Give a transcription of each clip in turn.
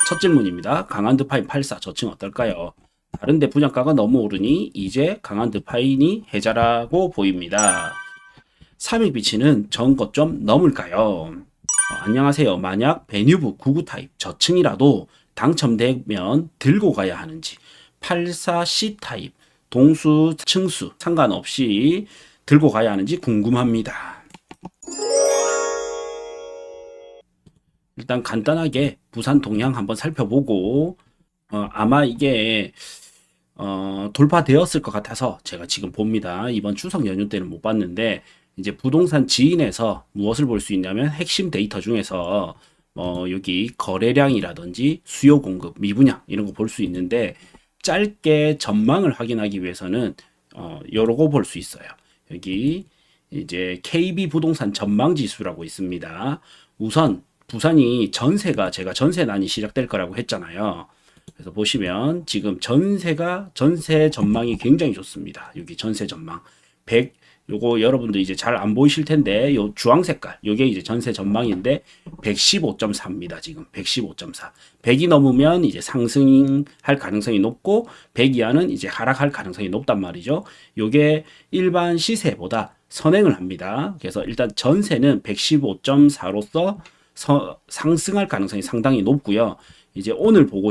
첫 질문입니다. 강한드파인 84 저층 어떨까요? 다른데 분양가가 너무 오르니 이제 강한드파인이 해자라고 보입니다. 3일 비치는 전고점 넘을까요? 안녕하세요. 만약 베뉴브 99 타입 저층이라도 당첨되면 들고 가야 하는지 84C 타입 동수 층수 상관없이 들고 가야 하는지 궁금합니다. 일단 간단하게 부산 동향 한번 살펴보고 아마 이게 돌파되었을 것 같아서 제가 지금 봅니다. 이번 추석 연휴 때는 못 봤는데 이제 부동산 지인에서 무엇을 볼 수 있냐면 핵심 데이터 중에서 여기 거래량이라든지 수요 공급 미분양 이런 거 볼 수 있는데 짧게 전망을 확인하기 위해서는 여러 거 볼 수 있어요. 여기 이제 KB 부동산 전망 지수라고 있습니다. 우선 부산이 전세가 제가 전세난이 시작될 거라고 했잖아요. 그래서 보시면 지금 전세 전망이 굉장히 좋습니다. 여기 전세 전망 100 요거 여러분들 이제 잘 안 보이실 텐데 요 주황 색깔 요게 이제 전세 전망인데 115.4입니다. 지금 115.4. 100이 넘으면 이제 상승할 가능성이 높고 100 이하는 이제 하락할 가능성이 높단 말이죠. 요게 일반 시세보다 선행을 합니다. 그래서 일단 전세는 115.4로서 상승할 가능성이 상당히 높고요. 이제 오늘 보고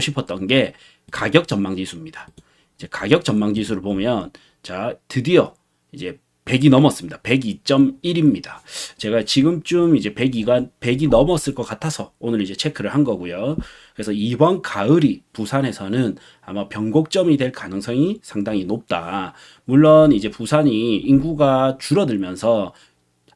싶었던 게 가격 전망 지수입니다. 이제 가격 전망 지수를 보면 자, 드디어 이제 100이 넘었습니다. 102.1입니다. 제가 지금쯤 이제 100이 넘었을 것 같아서 오늘 이제 체크를 한 거고요. 그래서 이번 가을이 부산에서는 아마 변곡점이 될 가능성이 상당히 높다. 물론 이제 부산이 인구가 줄어들면서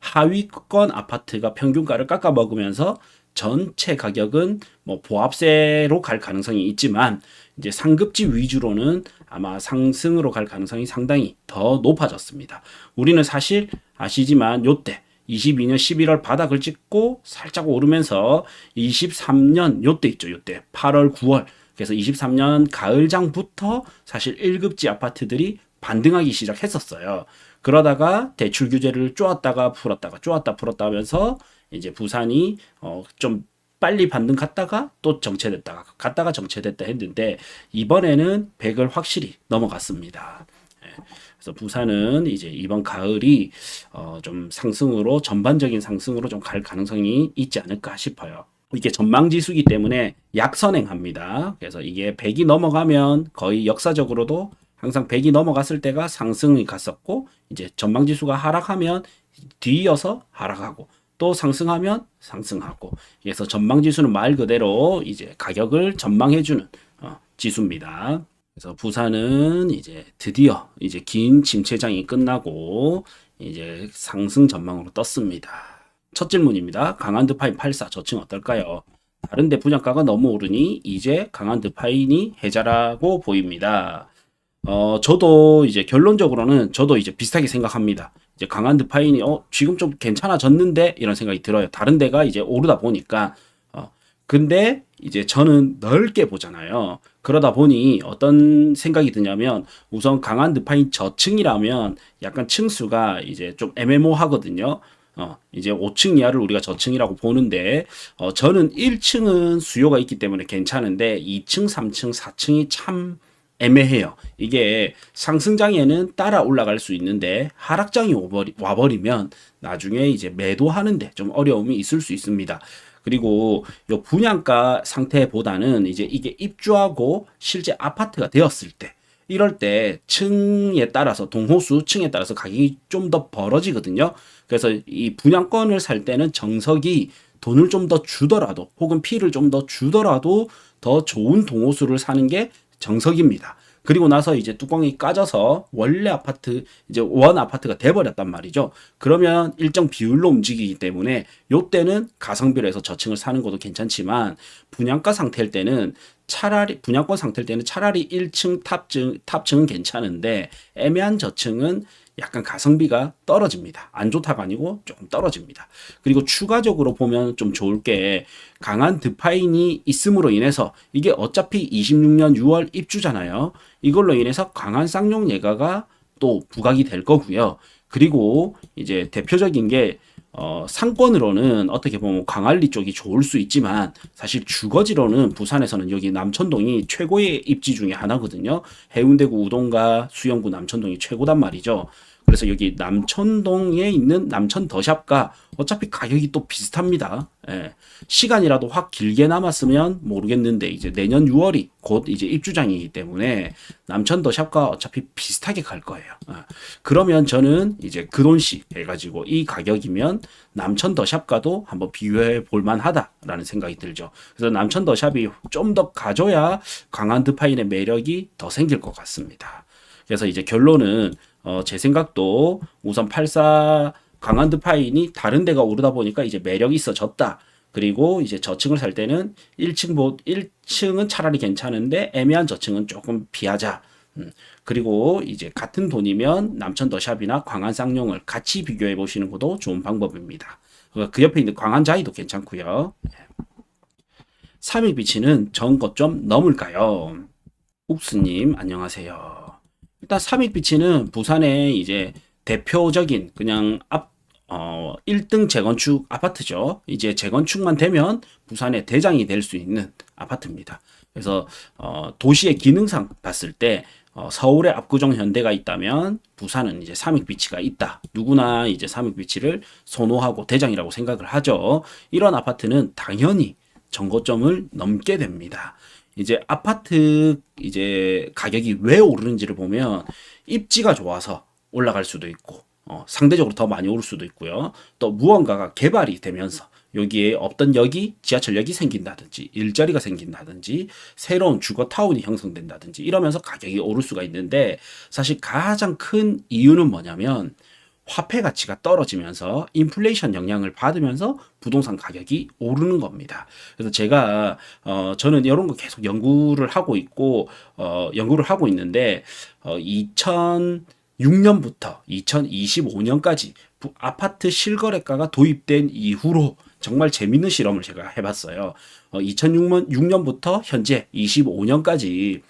하위권 아파트가 평균가를 깎아 먹으면서 전체 가격은 뭐 보합세로 갈 가능성이 있지만 이제 상급지 위주로는 아마 상승으로 갈 가능성이 상당히 더 높아졌습니다. 우리는 사실 아시지만 요때 22년 11월 바닥을 찍고 살짝 오르면서 23년 요때 있죠. 요때 8월 9월 그래서 23년 가을장부터 사실 1급지 아파트들이 반등하기 시작했었어요. 그러다가 대출 규제를 쪼았다가 풀었다가 쪼았다 풀었다 하면서 이제 부산이 좀 빨리 반등 갔다가 또 정체됐다가 갔다가 정체됐다 했는데 이번에는 100을 확실히 넘어갔습니다. 그래서 부산은 이제 이번 가을이 좀 상승으로 전반적인 상승으로 좀 갈 가능성이 있지 않을까 싶어요. 이게 전망지수기 때문에 약선행합니다. 그래서 이게 100이 넘어가면 거의 역사적으로도 항상 100이 넘어갔을 때가 상승이 갔었고 이제 전망지수가 하락하면 뒤이어서 하락하고 또 상승하면 상승하고 그래서 전망지수는 말 그대로 이제 가격을 전망해주는 지수입니다. 그래서 부산은 이제 드디어 이제 긴 침체장이 끝나고 이제 상승 전망으로 떴습니다. 첫 질문입니다. 강한드파인 84 저층 어떨까요? 다른데 분양가가 너무 오르니 이제 강한드파인이 해자라고 보입니다. 저도 이제 결론적으로는 저도 이제 비슷하게 생각합니다. 이제 강한드파인이 지금 좀 괜찮아졌는데 이런 생각이 들어요. 다른 데가 이제 오르다 보니까 근데 이제 저는 넓게 보잖아요. 그러다 보니 어떤 생각이 드냐면 우선 강한드파인 저층이라면 약간 층수가 이제 좀 애매모호하거든요. 이제 5층 이하를 우리가 저층이라고 보는데 저는 1층은 수요가 있기 때문에 괜찮은데 2층, 3층, 4층이 참 애매해요. 이게 상승장에는 따라 올라갈 수 있는데 하락장이 와버리면 나중에 이제 매도하는데 좀 어려움이 있을 수 있습니다. 그리고 요 분양가 상태보다는 이제 이게 입주하고 실제 아파트가 되었을 때 이럴 때 층에 따라서 동호수 층에 따라서 가격이 좀 더 벌어지거든요. 그래서 이 분양권을 살 때는 정석이 돈을 좀 더 주더라도 혹은 피를 좀 더 주더라도 더 좋은 동호수를 사는 게 정석입니다. 그리고 나서 이제 뚜껑이 까져서 원래 아파트 이제 원 아파트가 돼버렸단 말이죠. 그러면 일정 비율로 움직이기 때문에 요때는 가성비로 해서 저층을 사는 것도 괜찮지만 분양가 상태일 때는 분양권 상태일 때는 차라리 1층 탑층은 괜찮은데 애매한 저층은 약간 가성비가 떨어집니다. 안 좋다가 아니고 조금 떨어집니다. 그리고 추가적으로 보면 좀 좋을 게 강한 드파인이 있음으로 인해서 이게 어차피 26년 6월 입주잖아요. 이걸로 인해서 강한 쌍용 예가가 또 부각이 될 거고요. 그리고 이제 대표적인 게 상권으로는 어떻게 보면 광안리 쪽이 좋을 수 있지만 사실 주거지로는 부산에서는 여기 남천동이 최고의 입지 중에 하나거든요. 해운대구 우동과 수영구 남천동이 최고단 말이죠. 그래서 여기 남천동에 있는 남천 더샵과 어차피 가격이 또 비슷합니다. 예. 시간이라도 확 길게 남았으면 모르겠는데 이제 내년 6월이 곧 이제 입주장이기 때문에 남천 더샵과 어차피 비슷하게 갈 거예요. 그러면 저는 이제 그 돈씩 해가지고 이 가격이면 남천 더샵과도 한번 비교해 볼 만하다라는 생각이 들죠. 그래서 남천 더샵이 좀 더 가져야 강한 드파인의 매력이 더 생길 것 같습니다. 그래서 이제 결론은 제 생각도 우선 84 강한 드파인이 다른 데가 오르다 보니까 이제 매력이 있어졌다. 그리고 이제 저층을 살 때는 1층은 차라리 괜찮은데 애매한 저층은 조금 피하자. 그리고 이제 같은 돈이면 남천 더샵이나 광안 쌍용을 같이 비교해 보시는 것도 좋은 방법입니다. 그 옆에 있는 광안 자이도 괜찮고요. 3일비치는 전고점 넘을까요? 욱수님 안녕하세요. 일단 3일비치는 부산의 이제 대표적인 그냥 1등 재건축 아파트죠. 이제 재건축만 되면 부산의 대장이 될 수 있는 아파트입니다. 그래서 도시의 기능상 봤을 때 서울에 압구정 현대가 있다면 부산은 이제 삼익비치가 있다. 누구나 이제 삼익비치를 선호하고 대장이라고 생각을 하죠. 이런 아파트는 당연히 정고점을 넘게 됩니다. 이제 아파트 이제 가격이 왜 오르는지를 보면 입지가 좋아서 올라갈 수도 있고 상대적으로 더 많이 오를 수도 있고요. 또 무언가가 개발이 되면서 여기에 없던 역이 지하철역이 생긴다든지 일자리가 생긴다든지 새로운 주거타운이 형성된다든지 이러면서 가격이 오를 수가 있는데 사실 가장 큰 이유는 뭐냐면 화폐 가치가 떨어지면서 인플레이션 영향을 받으면서 부동산 가격이 오르는 겁니다. 그래서 제가 저는 이런 거 계속 연구를 하고 있고 연구를 하고 있는데 2006년부터 2025년까지 아파트 실거래가가 도입된 이후로 정말 재밌는 실험을 제가 해봤어요. 2006년부터 현재 25년까지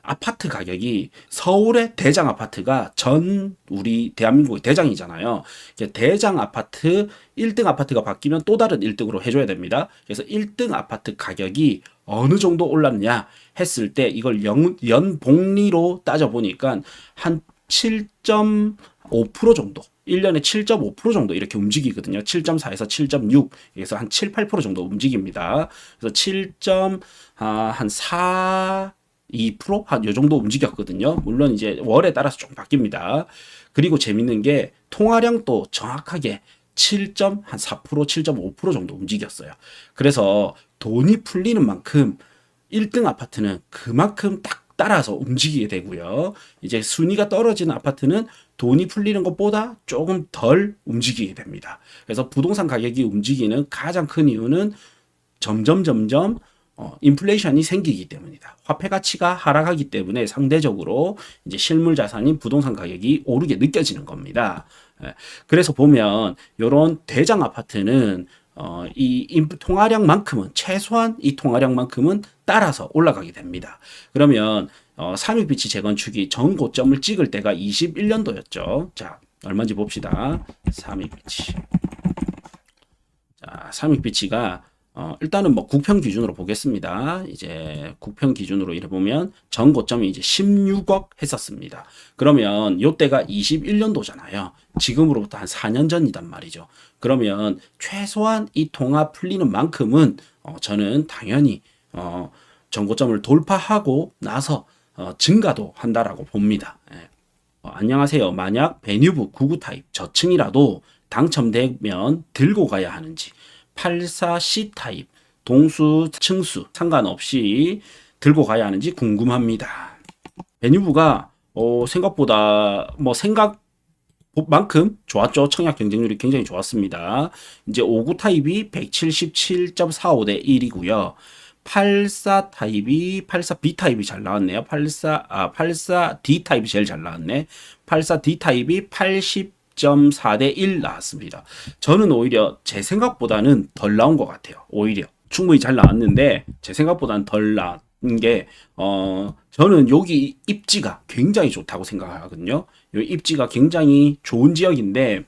아파트 가격이 서울의 대장 아파트가 전 우리 대한민국의 대장이잖아요. 대장 아파트 1등 아파트가 바뀌면 또 다른 1등으로 해줘야 됩니다. 그래서 1등 아파트 가격이 어느 정도 올랐냐 했을 때 이걸 연복리로 따져보니까 한 7.5% 정도 1년에 7.5% 정도 이렇게 움직이거든요. 7.4에서 7.6 그래서 한 7, 8% 정도 움직입니다. 그래서 7.4 2%? 한 요 정도 움직였거든요. 물론 이제 월에 따라서 좀 바뀝니다. 그리고 재밌는 게 통화량도 정확하게 7.4%, 7.5% 정도 움직였어요. 그래서 돈이 풀리는 만큼 1등 아파트는 그만큼 딱 따라서 움직이게 되고요. 이제 순위가 떨어지는 아파트는 돈이 풀리는 것보다 조금 덜 움직이게 됩니다. 그래서 부동산 가격이 움직이는 가장 큰 이유는 점점 인플레이션이 생기기 때문이다. 화폐 가치가 하락하기 때문에 상대적으로 이제 실물 자산인 부동산 가격이 오르게 느껴지는 겁니다. 그래서 보면 이런 대장 아파트는 통화량만큼은 최소한 이 통화량만큼은 따라서 올라가게 됩니다. 그러면 삼익비치 재건축이 전 고점을 찍을 때가 21년도였죠. 자, 얼마인지 봅시다. 삼익비치. 자, 삼익비치가 일단은 뭐 국평 기준으로 보겠습니다. 이제 국평 기준으로 이래 보면 전 고점이 이제 16억 했었습니다. 그러면 요때가 21년도잖아요. 지금으로부터 한 4년 전이단 말이죠. 그러면 최소한 이 통화 풀리는 만큼은 저는 당연히 전 고점을 돌파하고 나서 증가도 한다라고 봅니다. 예. 안녕하세요. 만약 베뉴브 99 타입 저층이라도 당첨되면 들고 가야 하는지 84C 타입 동수 층수 상관없이 들고 가야 하는지 궁금합니다. 베뉴브가 생각보다 뭐 생각만큼 좋았죠. 청약 경쟁률이 굉장히 좋았습니다. 이제 59 타입이 177.45 대 1이고요. 84 타입이 84B 타입이 잘 나왔네요. 84D 타입이 제일 잘 나왔네. 84D 타입이 80.4 대 1 나왔습니다. 저는 오히려 제 생각보다는 덜 나온 것 같아요. 오히려 충분히 잘 나왔는데 제 생각보다는 덜 게, 저는 여기 입지가 굉장히 좋다고 생각하거든요. 이 입지가 굉장히 좋은 지역인데,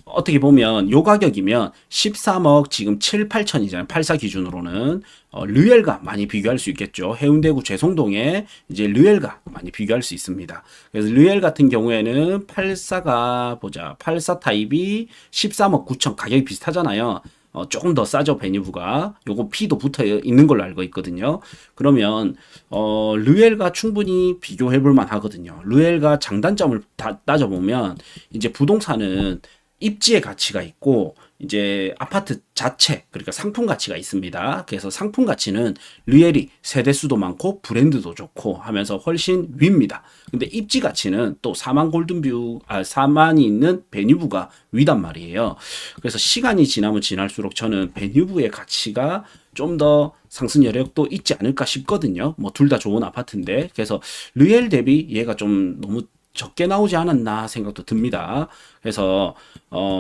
어떻게 보면 요 가격이면 13억 지금 7, 8천이잖아요. 84 기준으로는. 르엘과 많이 비교할 수 있겠죠. 해운대구 죄송동에 이제 르엘과 많이 비교할 수 있습니다. 그래서 르엘 같은 경우에는 84가 보자. 84 타입이 13억 9천 가격이 비슷하잖아요. 조금 더 싸죠, 베뉴브가. 요거 P도 붙어 있는 걸로 알고 있거든요. 그러면, 르엘과 충분히 비교해 볼 만 하거든요. 르엘과 장단점을 따져보면, 이제 부동산은 입지의 가치가 있고, 이제 아파트 자체, 그러니까 상품 가치가 있습니다. 그래서 상품 가치는 르엘이 세대수도 많고 브랜드도 좋고 하면서 훨씬 위입니다. 근데 입지 가치는 또 4만 골든뷰, 4만이 있는 베뉴브가 위단 말이에요. 그래서 시간이 지나면 지날수록 저는 베뉴브의 가치가 좀 더 상승 여력도 있지 않을까 싶거든요. 뭐 둘 다 좋은 아파트인데. 그래서 르엘 대비 얘가 좀 너무 적게 나오지 않았나 생각도 듭니다. 그래서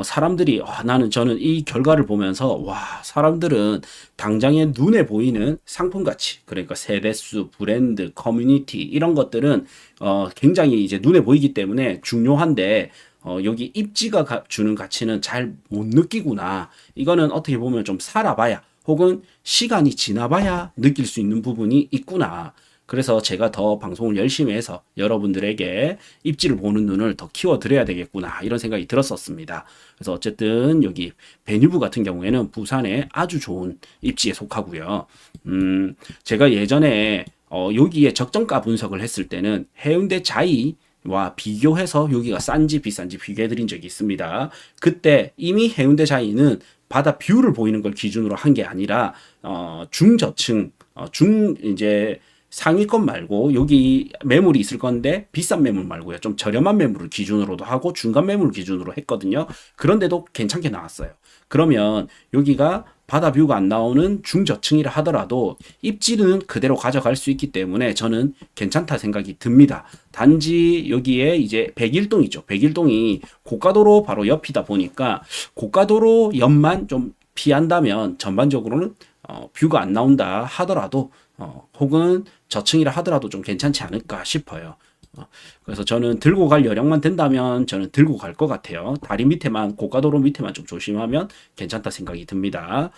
사람들이 저는 이 결과를 보면서 와 사람들은 당장에 눈에 보이는 상품 가치 그러니까 세대수, 브랜드, 커뮤니티 이런 것들은 굉장히 이제 눈에 보이기 때문에 중요한데 여기 입지가 주는 가치는 잘 못 느끼구나. 이거는 어떻게 보면 좀 살아봐야 혹은 시간이 지나봐야 느낄 수 있는 부분이 있구나. 그래서 제가 더 방송을 열심히 해서 여러분들에게 입지를 보는 눈을 더 키워드려야 되겠구나 이런 생각이 들었었습니다. 그래서 어쨌든 여기 베뉴브 같은 경우에는 부산에 아주 좋은 입지에 속하고요. 제가 예전에 여기에 적정가 분석을 했을 때는 해운대 자이와 비교해서 여기가 싼지 비싼지 비교해 드린 적이 있습니다. 그때 이미 해운대 자이는 바다 뷰를 보이는 걸 기준으로 한 게 아니라 중저층 이제 상위권 말고 여기 매물이 있을 건데 비싼 매물 말고요. 좀 저렴한 매물을 기준으로도 하고 중간 매물 기준으로 했거든요. 그런데도 괜찮게 나왔어요. 그러면 여기가 바다 뷰가 안 나오는 중저층이라 하더라도 입지는 그대로 가져갈 수 있기 때문에 저는 괜찮다 생각이 듭니다. 단지 여기에 이제 백일동이죠. 백일동이 고가도로 바로 옆이다 보니까 고가도로 옆만 좀 피한다면 전반적으로는 뷰가 안 나온다 하더라도 혹은 저층이라 하더라도 좀 괜찮지 않을까 싶어요. 그래서 저는 들고 갈 여력만 된다면 저는 들고 갈 것 같아요. 다리 밑에만 고가도로 밑에만 좀 조심하면 괜찮다 생각이 듭니다.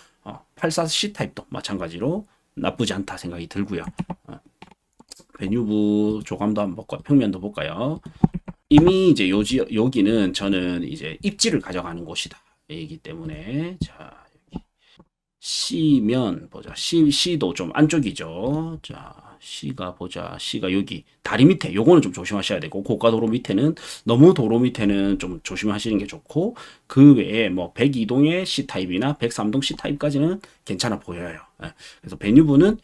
84C 타입도 마찬가지로 나쁘지 않다 생각이 들고요. 베뉴브 조감도 한번 볼까요? 평면도 볼까요? 이미 이제 여기는 저는 이제 입지를 가져가는 곳이다. 이기 때문에 자 C면 보자. C도 좀 안쪽이죠. 자, C가 보자. C가 여기 다리 밑에 요거는 좀 조심하셔야 되고 고가도로 밑에는 너무 도로 밑에는 좀 조심하시는 게 좋고 그 외에 뭐 102동의 C타입이나 103동 C타입까지는 괜찮아 보여요. 그래서 베뉴브는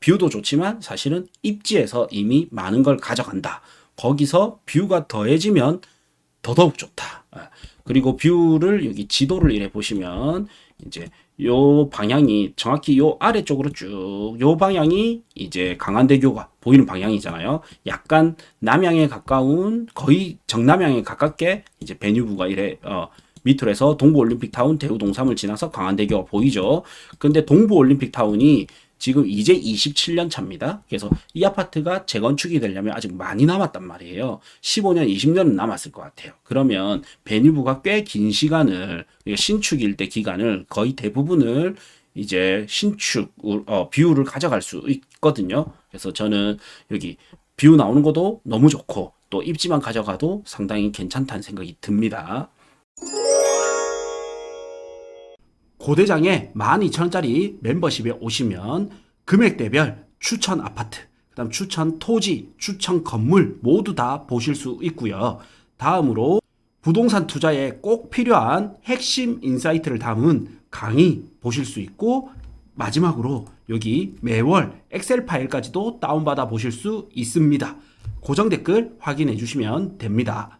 뷰도 좋지만 사실은 입지에서 이미 많은 걸 가져간다. 거기서 뷰가 더해지면 더더욱 좋다. 그리고 뷰를 여기 지도를 이래 보시면 이제 요 방향이 정확히 요 아래쪽으로 쭉 요 방향이 이제 강한대교가 보이는 방향이잖아요. 약간 남향에 가까운 거의 정남향에 가깝게 이제 베뉴브가 이래 밑으로 해서 동부올림픽타운 대우동삼을 지나서 강한대교가 보이죠. 근데 동부올림픽타운이 지금 이제 27년 차입니다. 그래서 이 아파트가 재건축이 되려면 아직 많이 남았단 말이에요. 15년, 20년은 남았을 것 같아요. 그러면 베뉴브가 꽤 긴 시간을 신축 일대 기간을 거의 대부분을 이제 신축 뷰를 가져갈 수 있거든요. 그래서 저는 여기 뷰 나오는 것도 너무 좋고 또 입지만 가져가도 상당히 괜찮다는 생각이 듭니다. 고대장에 12,000원짜리 멤버십에 오시면 금액대별 추천 아파트, 그다음 추천 토지, 추천 건물 모두 다 보실 수 있고요. 다음으로 부동산 투자에 꼭 필요한 핵심 인사이트를 담은 강의 보실 수 있고 마지막으로 여기 매월 엑셀 파일까지도 다운받아 보실 수 있습니다. 고정 댓글 확인해 주시면 됩니다.